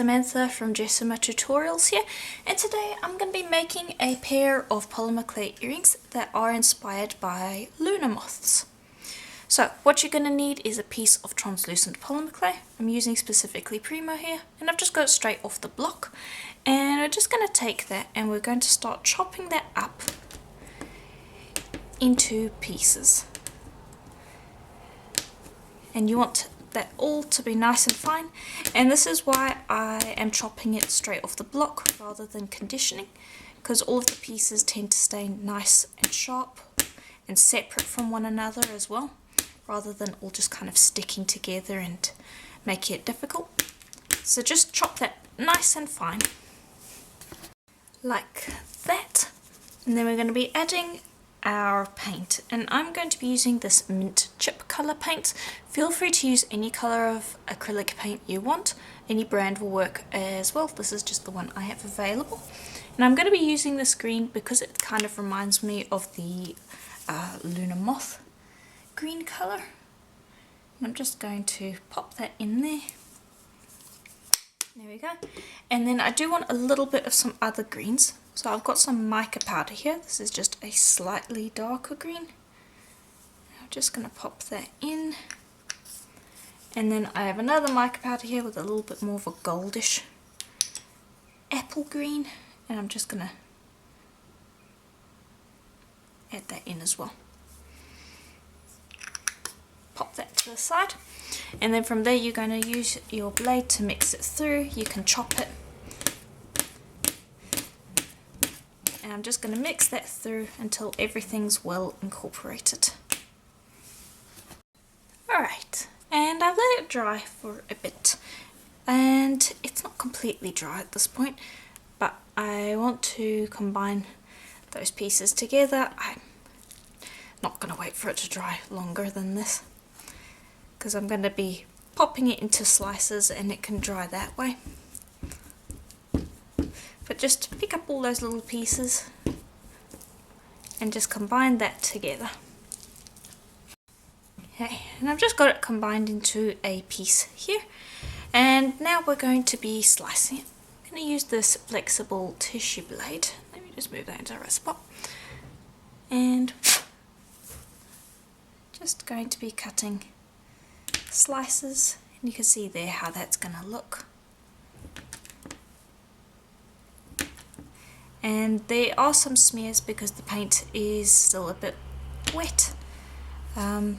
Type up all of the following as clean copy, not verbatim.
Samantha from Jessima Tutorials here, and today I'm going to be making a pair of polymer clay earrings that are inspired by lunar moths. So what you're going to need is a piece of translucent polymer clay. I'm using specifically Primo here, and I've just got it straight off the block, and we're just going to take that and we're going to start chopping that up into pieces. And you want that all to be nice and fine, and this is why I am chopping it straight off the block rather than conditioning, because all of the pieces tend to stay nice and sharp and separate from one another as well, rather than all just kind of sticking together and making it difficult. So just chop that nice and fine like that, and then we're going to be adding our paint, and I'm going to be using this mint chip color paint. Feel free to use any color of acrylic paint you want, any brand will work as well. This is just the one I have available, and I'm going to be using this green because it kind of reminds me of the lunar moth green color. And I'm just going to pop that in there. There we go. And then I do want a little bit of some other greens. So I've got some mica powder here. This is just a slightly darker green. I'm just going to pop that in. And then I have another mica powder here with a little bit more of a goldish apple green. And I'm just going to add that in as well. Pop that to the side. And then from there you're going to use your blade to mix it through. You can chop it. And I'm just going to mix that through until everything's well incorporated. Alright, and I've let it dry for a bit, and it's not completely dry at this point, but I want to combine those pieces together. I'm not going to wait for it to dry longer than this, because I'm going to be popping it into slices and it can dry that way. But just pick up all those little pieces and just combine that together. Okay, and I've just got it combined into a piece here. And now we're going to be slicing it. I'm going to use this flexible tissue blade. Let me just move that into the right spot. And just going to be cutting slices, and you can see there how that's going to look. And there are some smears because the paint is still a bit wet, but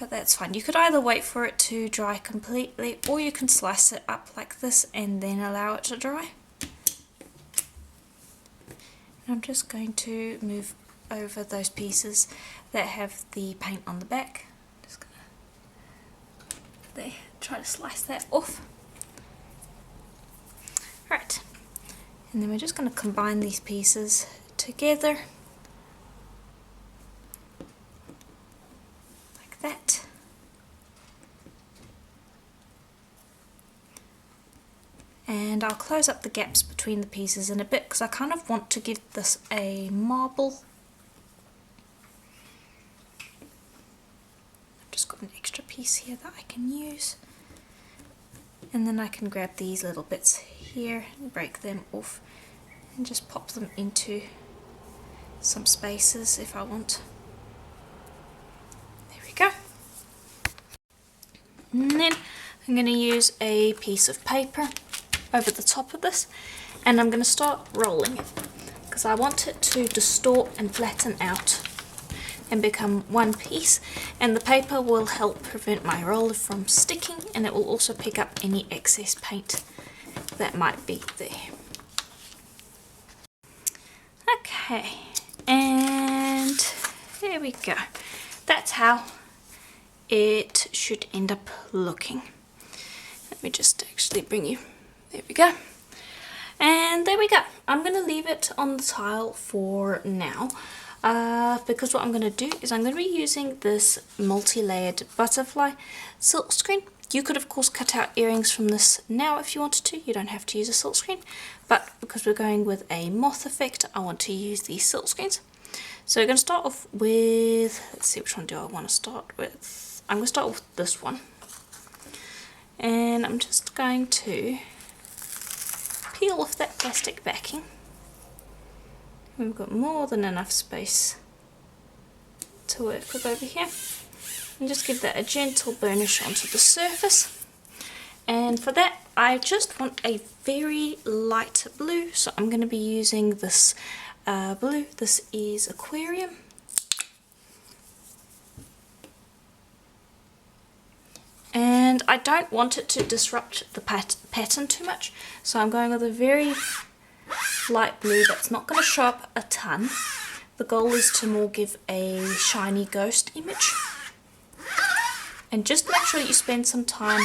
that's fine. You could either wait for it to dry completely, or you can slice it up like this and then allow it to dry. And I'm just going to move over those pieces that have the paint on the back. Just gonna there, try to slice that off. Right. And then we're just going to combine these pieces together like that. And I'll close up the gaps between the pieces in a bit because I kind of want to give this a marble. I've just got an extra piece here that I can use. And then I can grab these little bits here and break them off and just pop them into some spaces if I want. There we go. And then I'm going to use a piece of paper over the top of this, and I'm going to start rolling it because I want it to distort and flatten out and become one piece, and the paper will help prevent my roller from sticking, and it will also pick up any excess paint that might be there. Okay, and there we go. That's how it should end up looking. Let me just actually bring you, there we go. And there we go. I'm going to leave it on the tile for now. Because what I'm going to do is I'm going to be using this multi-layered butterfly silk screen. You could of course cut out earrings from this now if you wanted to. You don't have to use a silk screen, but because we're going with a moth effect, I want to use these silk screens. So we're going to start off with, let's see, which one do I want to start with? I'm going to start with this one. And I'm just going to peel off that plastic backing. We've got more than enough space to work with over here. And just give that a gentle burnish onto the surface. And for that, I just want a very light blue, so I'm going to be using this blue. This is Aquarium. And I don't want it to disrupt the pattern too much, so I'm going with a very light blue that's not going to show up a ton. The goal is to more give a shiny ghost image. And just make sure you spend some time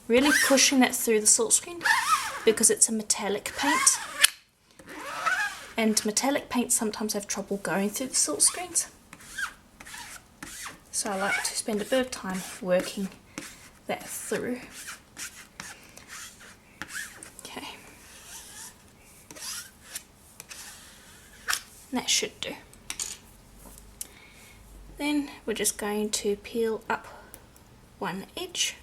really pushing that through the silkscreen, because it's a metallic paint. And metallic paints sometimes have trouble going through the silkscreens. So I like to spend a bit of time working that through. Okay. And that should do. Then we're just going to peel up one edge.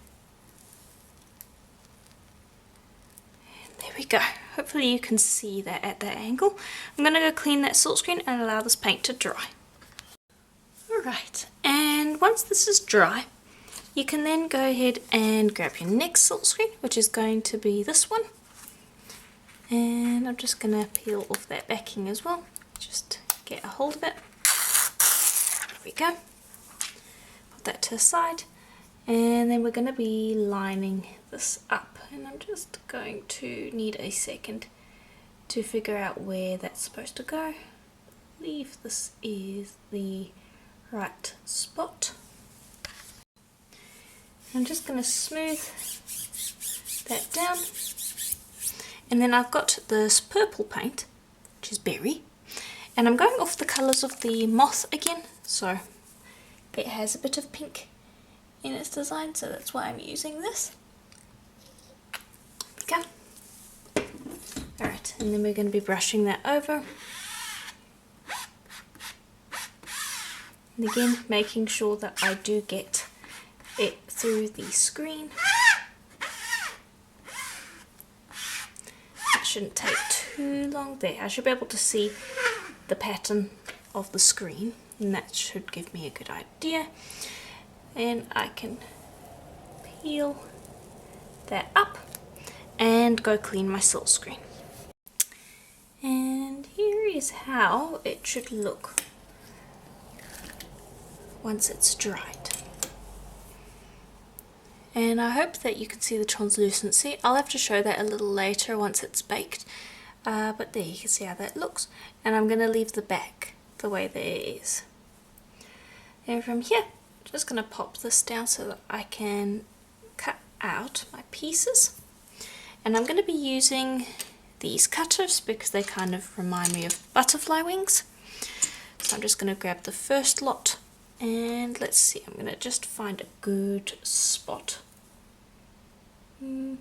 And there we go. Hopefully you can see that at that angle. I'm going to go clean that silkscreen and allow this paint to dry. Alright, and once this is dry, you can then go ahead and grab your next silkscreen, which is going to be this one. And I'm just going to peel off that backing as well, just get a hold of it. There we go. Put that to the side. And then we're going to be lining this up, and I'm just going to need a second to figure out where that's supposed to go. I believe this is the right spot. I'm just going to smooth that down, and then I've got this purple paint, which is berry, and I'm going off the colours of the Moth again, so it has a bit of pink in its design, so that's why I'm using this. Okay. Alright, and then we're going to be brushing that over. And again, making sure that I do get it through the screen. It shouldn't take too long. There, I should be able to see the pattern of the screen, and that should give me a good idea. And I can peel that up and go clean my silkscreen. And here is how it should look once it's dried. And I hope that you can see the translucency. I'll have to show that a little later once it's baked, but there you can see how that looks. And I'm going to leave the back the way that it is. And from here, just going to pop this down so that I can cut out my pieces. And I'm going to be using these cutters because they kind of remind me of butterfly wings. So I'm just going to grab the first lot, and let's see, I'm going to just find a good spot. Because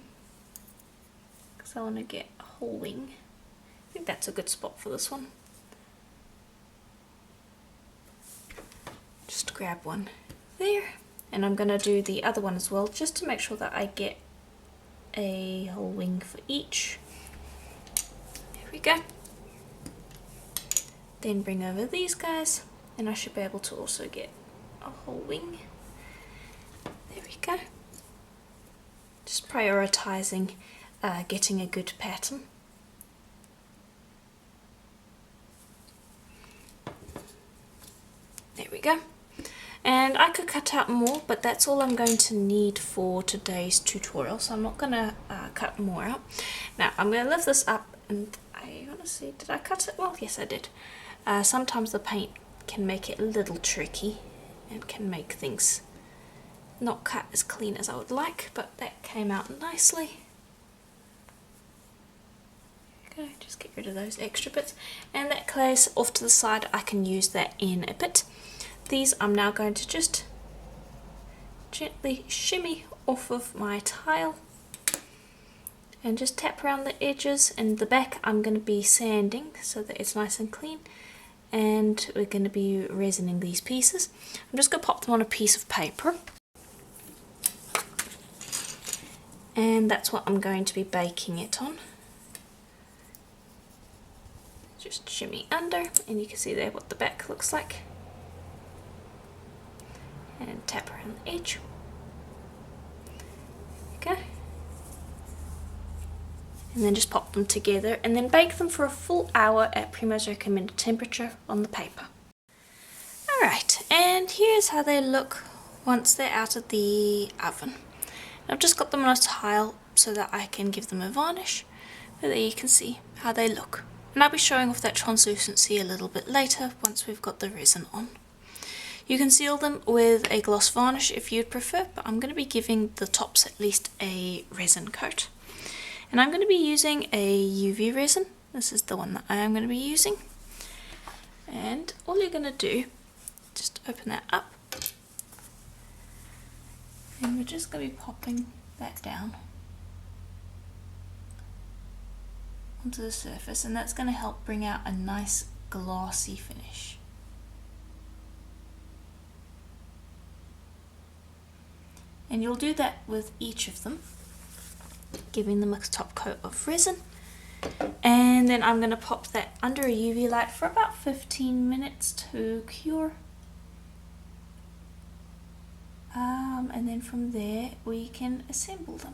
I want to get a whole wing. I think that's a good spot for this one. Just grab one there, and I'm going to do the other one as well, just to make sure that I get a whole wing for each. There we go. Then bring over these guys, and I should be able to also get a whole wing. There we go. Just prioritizing getting a good pattern. There we go. And I could cut out more, but that's all I'm going to need for today's tutorial, so I'm not going to cut more out. Now I'm going to lift this up, and I want to see, did I cut it? Well, yes I did. Sometimes the paint can make it a little tricky and can make things not cut as clean as I would like, but that came out nicely. Okay, just get rid of those extra bits, and that clay's off to the side. I can use that in a bit. These I'm now going to just gently shimmy off of my tile and just tap around the edges, and the back I'm going to be sanding so that it's nice and clean, and we're going to be resining these pieces. I'm just going to pop them on a piece of paper, and that's what I'm going to be baking it on. Just shimmy under, and you can see there what the back looks like. And tap around the edge. There we go. And then just pop them together and then bake them for a full hour at Primo's recommended temperature on the paper. Alright, and here's how they look once they're out of the oven. I've just got them on a tile so that I can give them a varnish, but there you can see how they look. And I'll be showing off that translucency a little bit later once we've got the resin on. You can seal them with a gloss varnish if you'd prefer, but I'm going to be giving the tops at least a resin coat. And I'm going to be using a UV resin. This is the one that I am going to be using. And all you're going to do, just open that up. And we're just going to be popping that down onto the surface, and that's going to help bring out a nice glossy finish. And you'll do that with each of them, giving them a top coat of resin. And then I'm going to pop that under a UV light for about 15 minutes to cure. And then from there we can assemble them.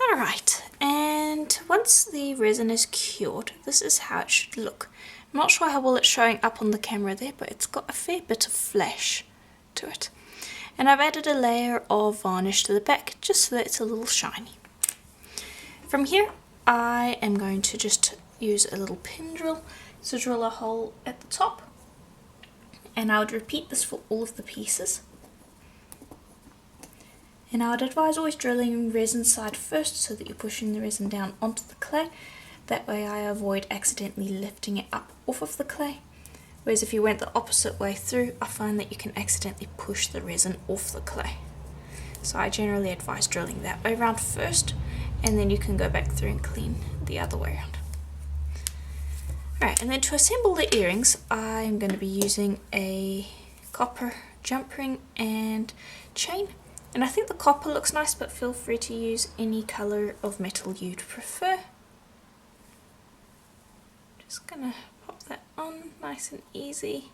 Alright, and once the resin is cured, this is how it should look. I'm not sure how well it's showing up on the camera there, but it's got a fair bit of flash to it. And I've added a layer of varnish to the back just so that it's a little shiny. From here I am going to just use a little pin drill to drill a hole at the top, and I would repeat this for all of the pieces. And I would advise always drilling resin side first so that you're pushing the resin down onto the clay. That way I avoid accidentally lifting it up off of the clay. Whereas if you went the opposite way through, I find that you can accidentally push the resin off the clay. So I generally advise drilling that way around first, and then you can go back through and clean the other way around. Alright, and then to assemble the earrings, I'm going to be using a copper jump ring and chain. And I think the copper looks nice, but feel free to use any colour of metal you'd prefer. Just gonna pop that on nice and easy.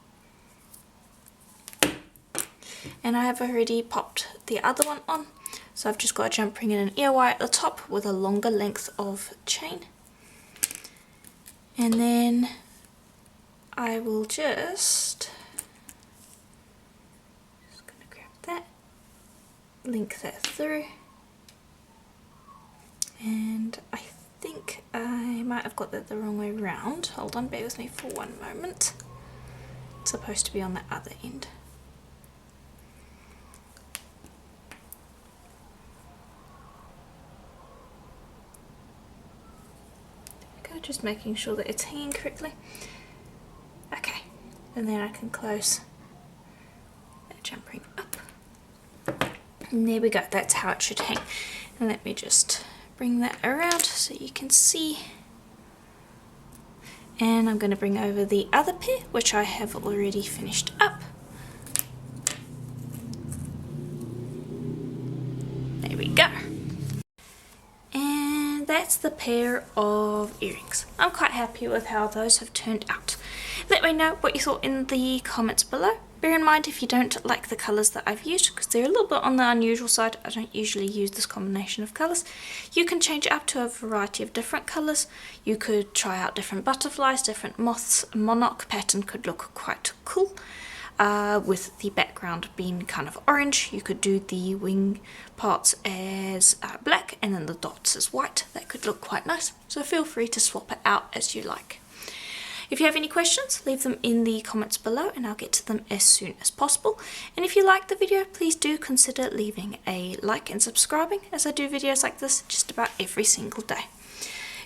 And I have already popped the other one on. So I've just got a jump ring and an ear wire at the top with a longer length of chain. And then I will just gonna grab that, link that through, and I think I might have got that the wrong way round. Hold on, bear with me for one moment. It's supposed to be on the other end. Just making sure that it's hanging correctly. Okay, and then I can close that jump ring up. And there we go, that's how it should hang. And let me just bring that around so you can see. And I'm going to bring over the other pair, which I have already finished up. There we go. That's the pair of earrings. I'm quite happy with how those have turned out. Let me know what you thought in the comments below. Bear in mind if you don't like the colours that I've used, because they're a little bit on the unusual side. I don't usually use this combination of colours. You can change it up to a variety of different colours. You could try out different butterflies, different moths. A monarch pattern could look quite cool. With the background being kind of orange. You could do the wing parts as black and then the dots as white. That could look quite nice, so feel free to swap it out as you like. If you have any questions, leave them in the comments below and I'll get to them as soon as possible. And if you like the video, please do consider leaving a like and subscribing, as I do videos like this just about every single day.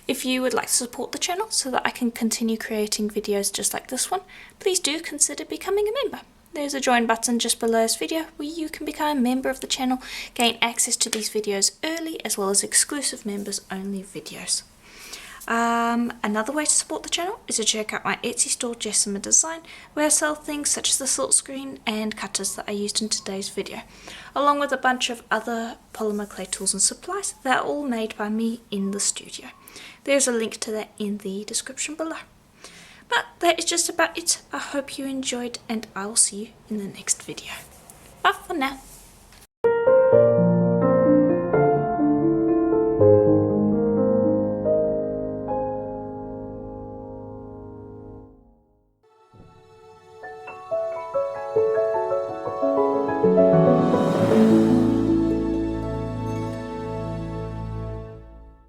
If you would like to support the channel so that I can continue creating videos just like this one, please do consider becoming a member. There's a join button just below this video where you can become a member of the channel, gain access to these videos early as well as exclusive members only videos. Another way to support the channel is to check out my Etsy store, Jessima Design, where I sell things such as the silk screen and cutters that I used in today's video, along with a bunch of other polymer clay tools and supplies that are all made by me in the studio. There's a link to that in the description below. But that is just about it. I hope you enjoyed, and I will see you in the next video. Bye for now.